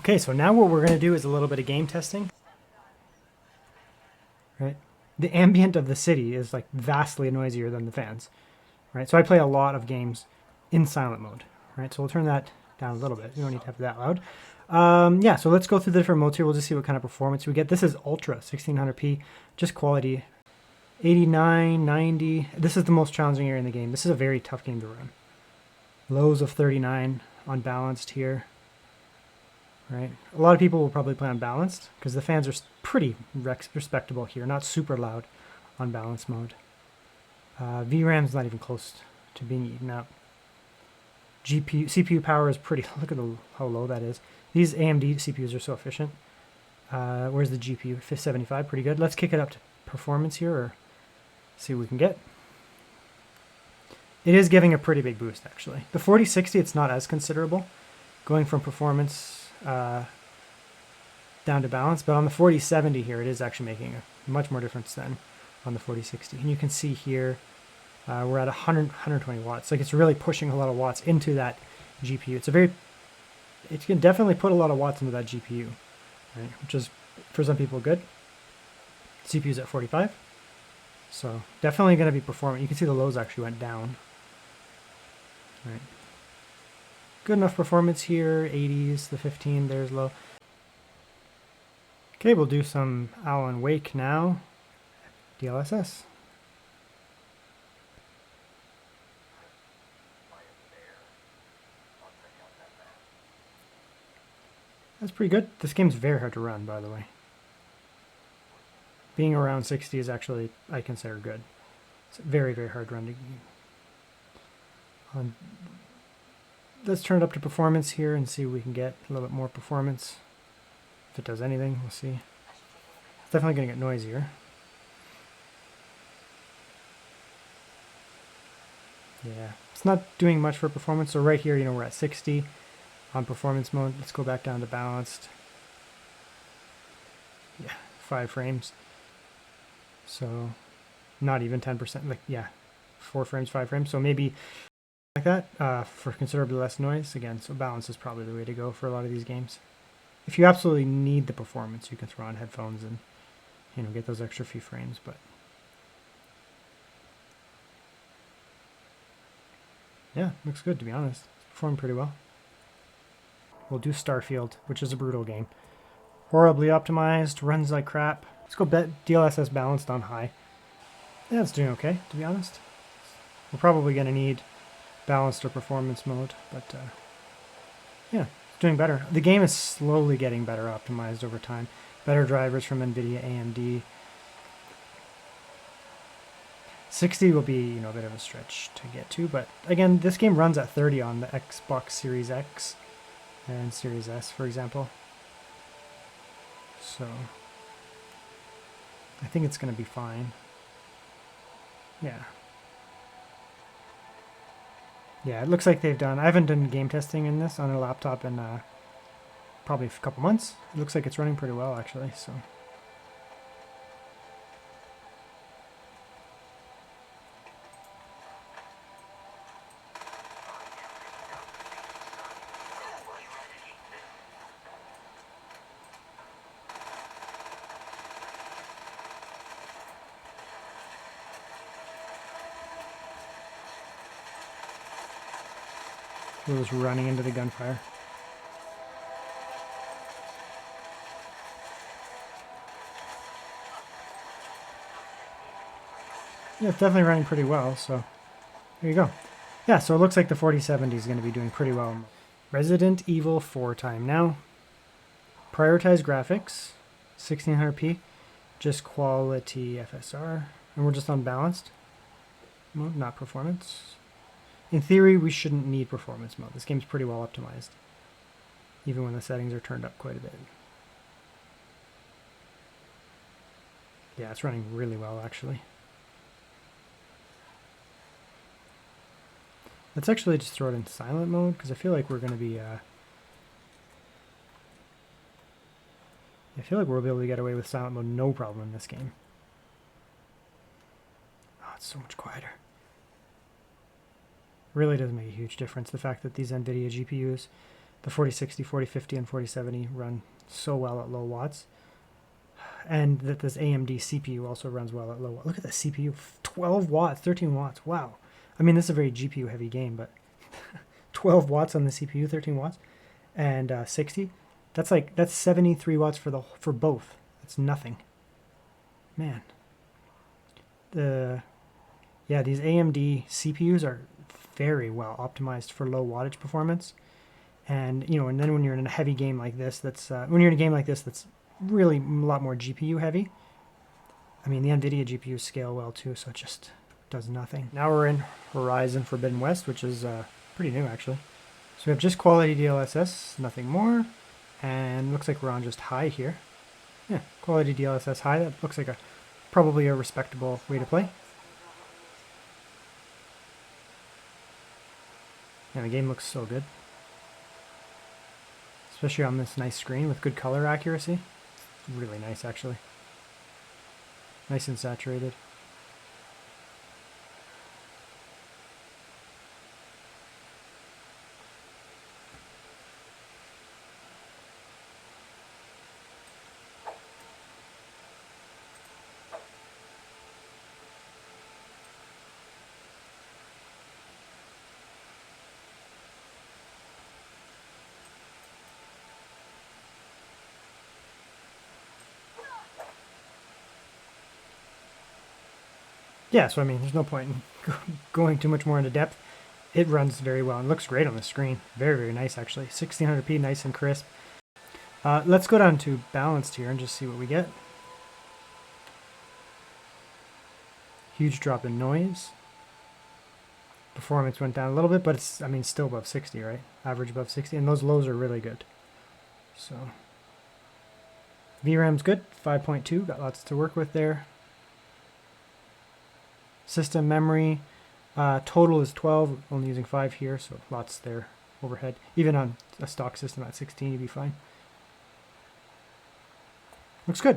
Okay, so now what we're going to do is a little bit of game testing. Right? The ambient of the city is like vastly noisier than the fans. Right? So I play a lot of games in silent mode. Right? So we'll turn that down a little bit. We don't need to have it that loud. Yeah, so let's go through the different modes here. We'll just see what kind of performance we get. This is Ultra, 1600p, just quality. 89, 90. This is the most challenging area in the game. This is a very tough game to run. Lows of 39, unbalanced here. Right? A lot of people will probably play unbalanced because the fans are pretty respectable here, not super loud on balanced mode. VRAM's not even close to being eaten up. CPU power is pretty, look at how low that is. These AMD CPUs are so efficient. Where's the GPU? 75, pretty good. Let's kick it up to performance here, or see what we can get. It is giving a pretty big boost, actually. The 4060, it's not as considerable, going from performance down to balance, but on the 4070 here, it is actually making a much more difference than on the 4060. And you can see here, we're at 120 watts. Like, it's really pushing a lot of watts into that GPU. It can definitely put a lot of watts into that GPU, right? Which is, for some people, good. CPU's at 45. So definitely going to be performant. You can see the lows actually went down. Right. Good enough performance here. 80s, the 15, there's low. Okay, we'll do some Alan Wake now. DLSS. That's pretty good. This game's very hard to run, by the way. Being around 60 is actually, I consider, good. It's very, very hard to run. Let's turn it up to performance here and see if we can get a little bit more performance. If it does anything, we'll see. It's definitely going to get noisier. Yeah, it's not doing much for performance. So right here, we're at 60 on performance mode. Let's go back down to balanced. Yeah, 5 frames. So not even 10%, like, yeah, 4 frames, 5 frames. So maybe like that for considerably less noise. Again, so balance is probably the way to go for a lot of these games. If you absolutely need the performance, you can throw on headphones and, get those extra few frames. But yeah, looks good, to be honest. It's performing pretty well. We'll do Starfield, which is a brutal game. Horribly optimized, runs like crap. Let's go DLSS balanced on high. Yeah, it's doing okay, to be honest. We're probably going to need balanced or performance mode, but yeah, it's doing better. The game is slowly getting better optimized over time. Better drivers from NVIDIA, AMD. 60 will be, a bit of a stretch to get to, but again, this game runs at 30 on the Xbox Series X and Series S, for example. So I think it's going to be fine. Yeah. Yeah, it looks like they've done... I haven't done game testing in this on a laptop in probably a couple months. It looks like it's running pretty well, actually, so... We're just running into the gunfire. Yeah, it's definitely running pretty well, so there you go. Yeah, so it looks like the 4070 is going to be doing pretty well. Resident Evil 4 time now. Prioritize graphics, 1600p, just quality FSR, and we're just unbalanced mode, not performance. In theory, we shouldn't need performance mode. This game's pretty well optimized, even when the settings are turned up quite a bit. Yeah, it's running really well, actually. Let's actually just throw it in silent mode, because I feel like we're going to be... I feel like we'll be able to get away with silent mode no problem in this game. Oh, it's so much quieter. Really does make a huge difference, the fact that these NVIDIA GPUs The 4060, 4050, and 4070 run so well at low watts. And that this AMD CPU also runs well at low watts. Look at the CPU, 12 watts, 13 watts. Wow. I mean, this is a very GPU heavy game, but 12 watts on the CPU, 13 watts, and 60. That's 73 watts for both. That's nothing. Man. These AMD CPUs are very well optimized for low wattage performance. And and then when you're in a heavy game like this, that's really a lot more GPU heavy. I mean, the NVIDIA GPUs scale well too, so it just does nothing. Now we're in Horizon Forbidden West, which is pretty new actually. So we have just quality DLSS, nothing more, and looks like we're on just high here. Yeah, quality DLSS high. That looks like probably a respectable way to play. And the game looks so good, especially on this nice screen with good color accuracy. It's really nice actually. Nice and saturated. Yeah, so I mean, there's no point in going too much more into depth. It runs very well and looks great on the screen. Very, very nice actually. 1600p, nice and crisp. Let's go down to balanced here and just see what we get. Huge drop in noise. Performance went down a little bit, but it's, I mean, still above 60, right? Average above 60, and those lows are really good. So, VRAM's good, 5.2, got lots to work with there. System memory, total is 12, only using 5 here, so lots there overhead. Even on a stock system at 16, you'd be fine. Looks good.